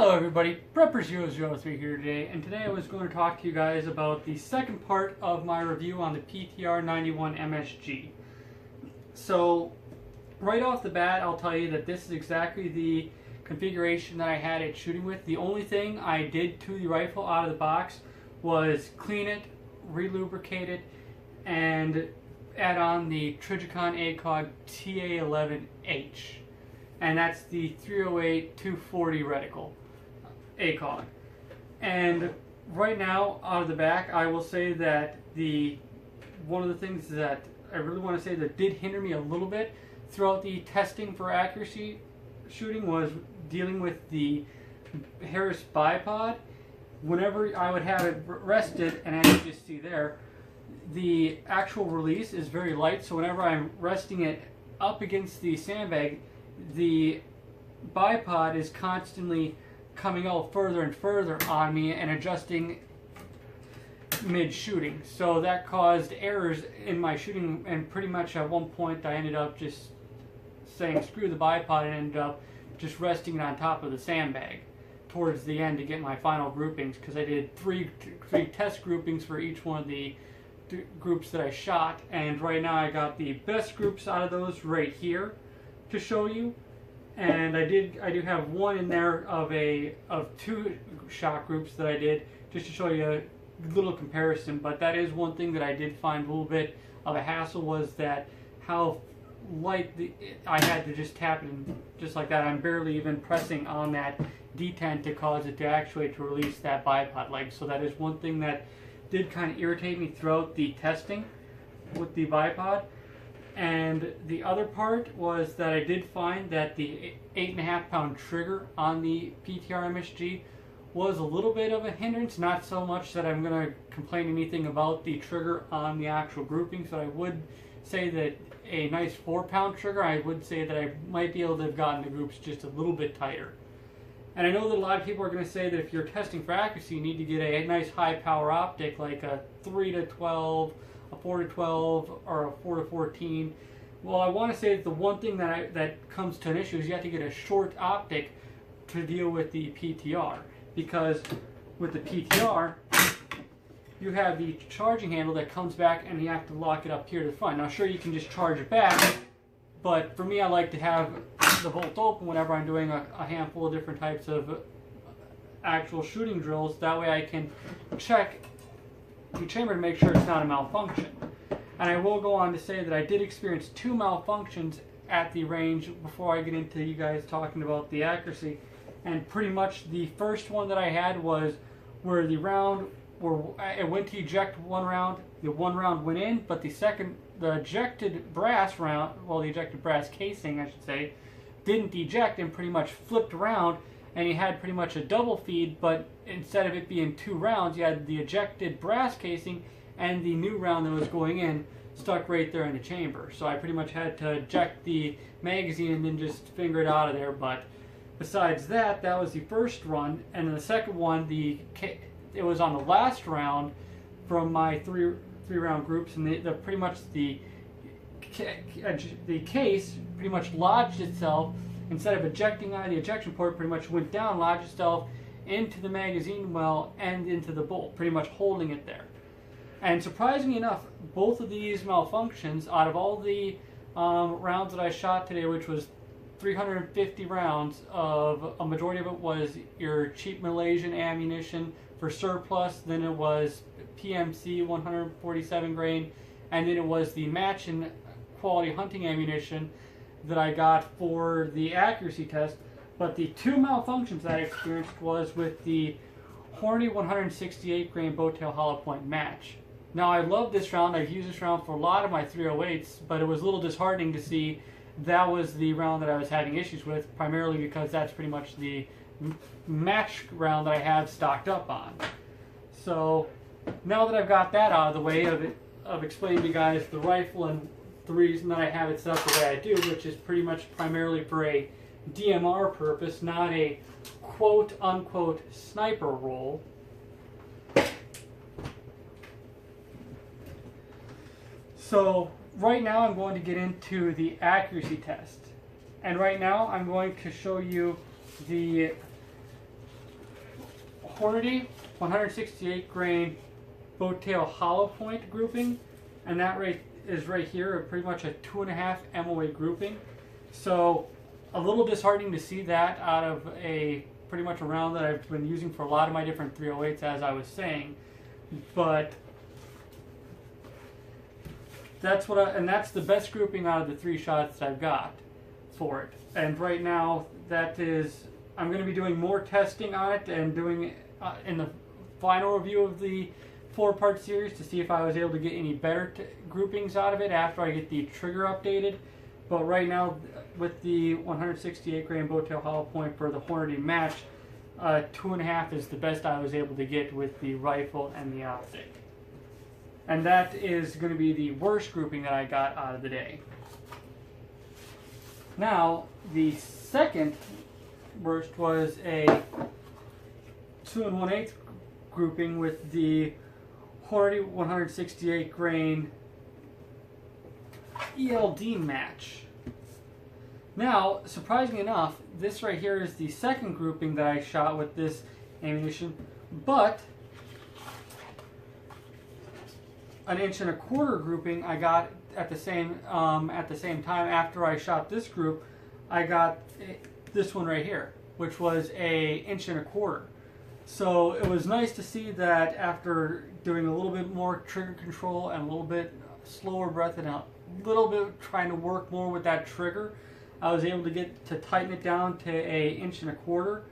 Hello everybody, Prepper003 here today, and today I was going to talk to you guys about the second part of my review on the Ptr Msg. So, right off the bat, I'll tell you that this is exactly the configuration that I had it shooting with. The only thing I did to the rifle out of the box was clean it, re-lubricate it, and add on the Trijicon ACOG TA11H. And that's the 308-240 Reticle ACOG. And right now, out of the back, I will say that one of the things that I really want to say that did hinder me a little bit throughout the testing for accuracy shooting was dealing with the Harris bipod. Whenever I would have it rested, and as you just see there, the actual release is very light, so whenever I'm resting it up against the sandbag, the bipod is constantly coming out further and further on me and adjusting mid-shooting. So that caused errors in my shooting, and pretty much at one point I ended up just saying screw the bipod and ended up just resting it on top of the sandbag towards the end to get my final groupings, because I did three test groupings for each one of the groups that I shot, and right now I got the best groups out of those right here to show you. And I do have one in there of two shot groups that I did just to show you a little comparison. But that is one thing that I did find a little bit of a hassle, was that how light I had to just tap it in just like that. I'm barely even pressing on that detent to cause it to actuate to release that bipod leg. So that is one thing that did kind of irritate me throughout the testing with the bipod. And the other part was that I did find that the 8.5 pound trigger on the Ptr Msg was a little bit of a hindrance. Not so much that I'm going to complain anything about the trigger on the actual grouping. So I would say that a nice 4 pound trigger, I would say that I might be able to have gotten the groups just a little bit tighter. And I know that a lot of people are going to say that if you're testing for accuracy, you need to get a nice high power optic like a 3-12, a 4-12, or a 4-14. Well, I want to say that the one thing that comes to an issue is you have to get a short optic to deal with the Ptr, because with the Ptr you have the charging handle that comes back and you have to lock it up here to the front. Now sure, you can just charge it back, but for me I like to have the bolt open whenever I'm doing a handful of different types of actual shooting drills. That way I can check the chamber to make sure it's not a malfunction. And I will go on to say that I did experience 2 malfunctions at the range before I get into you guys talking about the accuracy. And pretty much the first one that I had was where the round, it went to eject one round, the one round went in, but the ejected brass round, well, the ejected brass casing I should say, didn't eject and pretty much flipped around, and you had pretty much a double feed, but instead of it being 2 rounds, you had the ejected brass casing and the new round that was going in stuck right there in the chamber. So I pretty much had to eject the magazine and then just finger it out of there. But besides that, that was the first run. And then the second one, it was on the last round from my three round groups, and pretty much the case pretty much lodged itself. Instead of ejecting out of the ejection port, pretty much went down, lodged itself into the magazine well and into the bolt, pretty much holding it there. And surprisingly enough, both of these malfunctions, out of all the rounds that I shot today, which was 350 rounds, of a majority of it was your cheap Malaysian ammunition for surplus, then it was PMC 147 grain, and then it was the match and quality hunting ammunition that I got for the accuracy test. But the 2 malfunctions that I experienced was with the Hornady 168 grain bowtail hollow point match. Now I love this round, I've used this round for a lot of my 308s, but it was a little disheartening to see that was the round that I was having issues with, primarily because that's pretty much the match round that I have stocked up on. So now that I've got that out of the way of explaining to you guys the rifle and the reason that I have it set up the way I do, which is pretty much primarily for a DMR purpose, not a quote-unquote sniper role. So right now I'm going to get into the accuracy test. And right now I'm going to show you the Hornady 168 grain bowtail hollow point grouping, and that is right here, pretty much a 2.5 MOA grouping. So a little disheartening to see that out of a pretty much a round that I've been using for a lot of my different 308s, as I was saying. But that's that's the best grouping out of the 3 shots that I've got for it. And right now, I'm going to be doing more testing on it and doing in the final review of the 4-part series to see if I was able to get any better groupings out of it after I get the trigger updated. But right now, with the 168 grain bowtail hollow point for the Hornady Match, 2.5 is the best I was able to get with the rifle and the optic. And that is going to be the worst grouping that I got out of the day. Now, the second worst was a 2 1/8 grouping with the Hornady 168 grain ELD Match. Now, surprisingly enough, this right here is the second grouping that I shot with this ammunition, but an 1.25" grouping I got at the same time after I shot this group. I got this one right here, which was a 1.25". So it was nice to see that after doing a little bit more trigger control and a little bit slower breath and a little bit trying to work more with that trigger, I was able to get to tighten it down to a 1.25".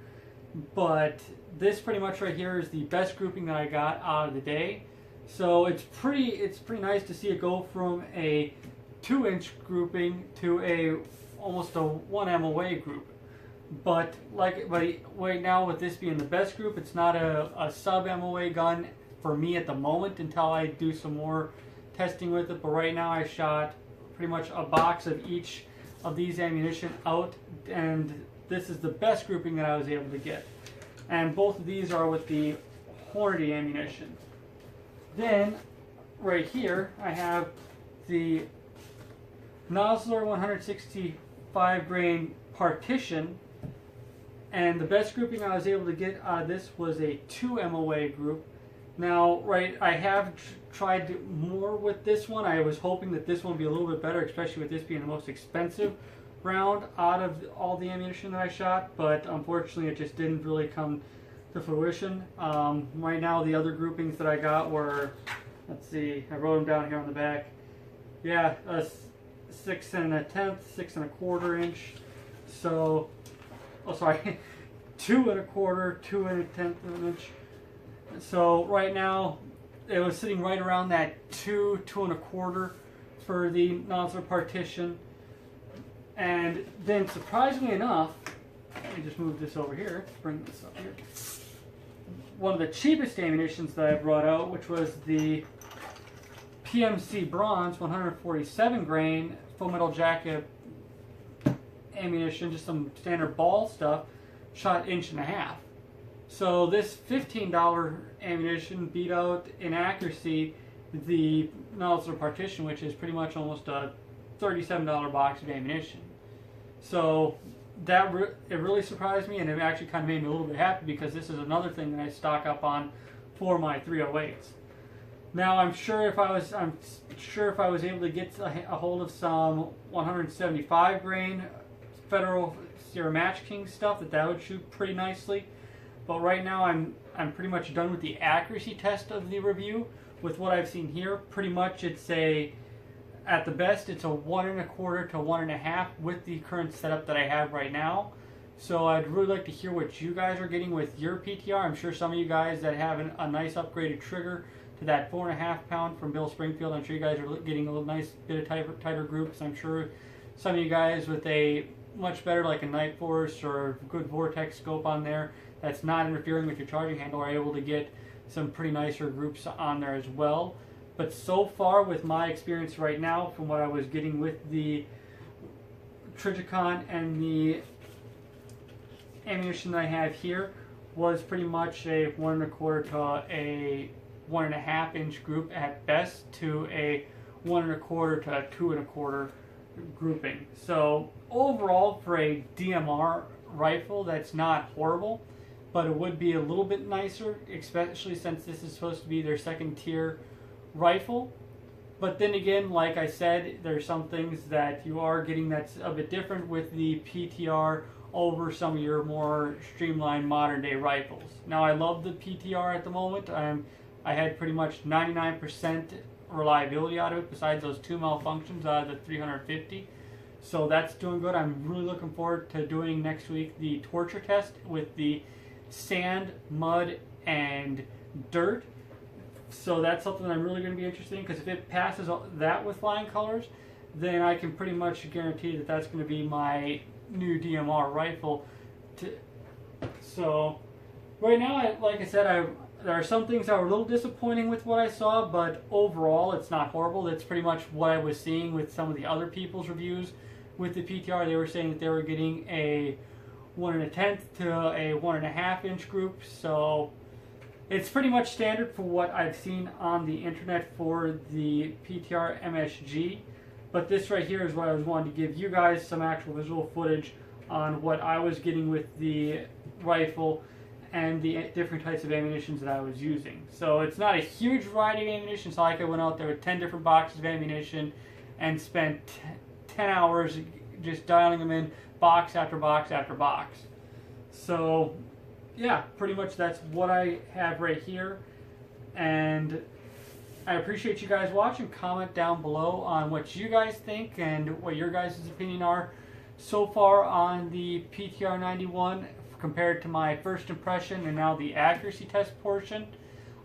But this pretty much right here is the best grouping that I got out of the day. So it's pretty nice to see it go from a 2-inch grouping to almost a 1 MOA group. But right now, with this being the best group, it's not a sub MOA gun for me at the moment until I do some more testing with it. But right now I shot pretty much a box of each of these ammunition out, and this is the best grouping that I was able to get. And both of these are with the Hornady ammunition. Then right here I have the Nosler 165 grain Partition, and the best grouping I was able to get out of this was a 2 MOA group. Now, I have tried more with this one. I was hoping that this one would be a little bit better, especially with this being the most expensive round out of all the ammunition that I shot, but unfortunately it just didn't really come to fruition. Right now the other groupings that I got were, let's see, I wrote them down here on the back. Yeah, a 6 1/10, 6 1/4 inch. So, 2 1/4, 2 1/10 inch. So right now it was sitting right around that 2 1/4 for the Nosler Partition. And then surprisingly enough, let me just move this over here, bring this up here. One of the cheapest ammunitions that I brought out, which was the PMC Bronze 147 grain full metal jacket ammunition, just some standard ball stuff, shot 1.5 inches. So this $15 ammunition beat out in accuracy the Nosler Partition, which is pretty much almost a $37 box of ammunition. So it really surprised me, and it actually kind of made me a little bit happy, because this is another thing that I stock up on for my 308s. Now I'm sure if I was able to get a hold of some 175 grain Federal Sierra Match King stuff, that would shoot pretty nicely. But right now I'm pretty much done with the accuracy test of the review. With what I've seen here, pretty much at the best it's a 1 1/4 to 1.5 with the current setup that I have right now. So I'd really like to hear what you guys are getting with your PTR. I'm sure some of you guys that have a nice upgraded trigger to that 4.5 pound from Bill Springfield, I'm sure you guys are getting a little nice bit of tighter groups. I'm sure some of you guys with a much better, like a Night Force or good Vortex scope on there that's not interfering with your charging handle, are able to get some pretty nicer groups on there as well. But so far, with my experience right now, from what I was getting with the Trijicon and the ammunition that I have here, was pretty much a 1 1/4 to a 1.5 inch group at best, to a 1 1/4 to a 2 1/4 grouping. So overall, for a DMR rifle, that's not horrible. but it would be a little bit nicer, especially since this is supposed to be their second tier rifle. But then again, like I said, there's some things that you are getting that's a bit different with the Ptr over some of your more streamlined modern day rifles. Now, I love the Ptr at the moment. I had pretty much 99% reliability out of it, besides those 2 malfunctions out of the 350. So that's doing good. I'm really looking forward to doing next week the torture test with the sand, mud, and dirt. So that's something I'm really going to be interested in, because if it passes that with flying colors, then I can pretty much guarantee that that's going to be my new DMR rifle. So right now, like I said, there are some things that were a little disappointing with what I saw, but overall it's not horrible. That's pretty much what I was seeing with some of the other people's reviews with the Ptr. They were saying that they were getting a 1 1/10 to a 1.5 inch group. So it's pretty much standard for what I've seen on the internet for the Ptr Msg. But this right here is what I was wanting to give you guys some actual visual footage on what I was getting with the rifle and the different types of ammunitions that I was using. So it's not a huge variety of ammunition. It's not like I went out there with 10 different boxes of ammunition and spent 10 hours just dialing them in box after box after box. So yeah, pretty much that's what I have right here. And I appreciate you guys watching. Comment down below on what you guys think and what your guys' opinion are so far on the Ptr 91 compared to my first impression and now the accuracy test portion.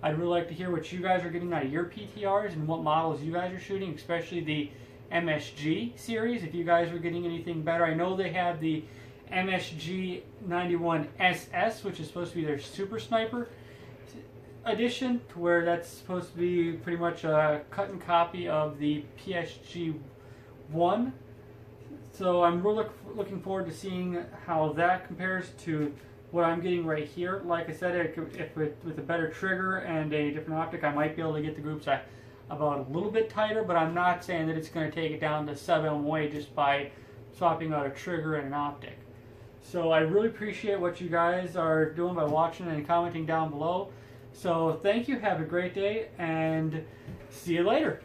I'd really like to hear what you guys are getting out of your Ptrs and what models you guys are shooting, especially the MSG series, if you guys are getting anything better. I know they have the MSG 91 SS, which is supposed to be their Super Sniper edition, to where that's supposed to be pretty much a cut and copy of the PSG 1. So I'm really looking forward to seeing how that compares to what I'm getting right here. Like I said, if with a better trigger and a different optic, I might be able to get the groups about a little bit tighter, but I'm not saying that it's going to take it down to sub-MOA just by swapping out a trigger and an optic. So I really appreciate what you guys are doing by watching and commenting down below. So thank you, have a great day, and see you later.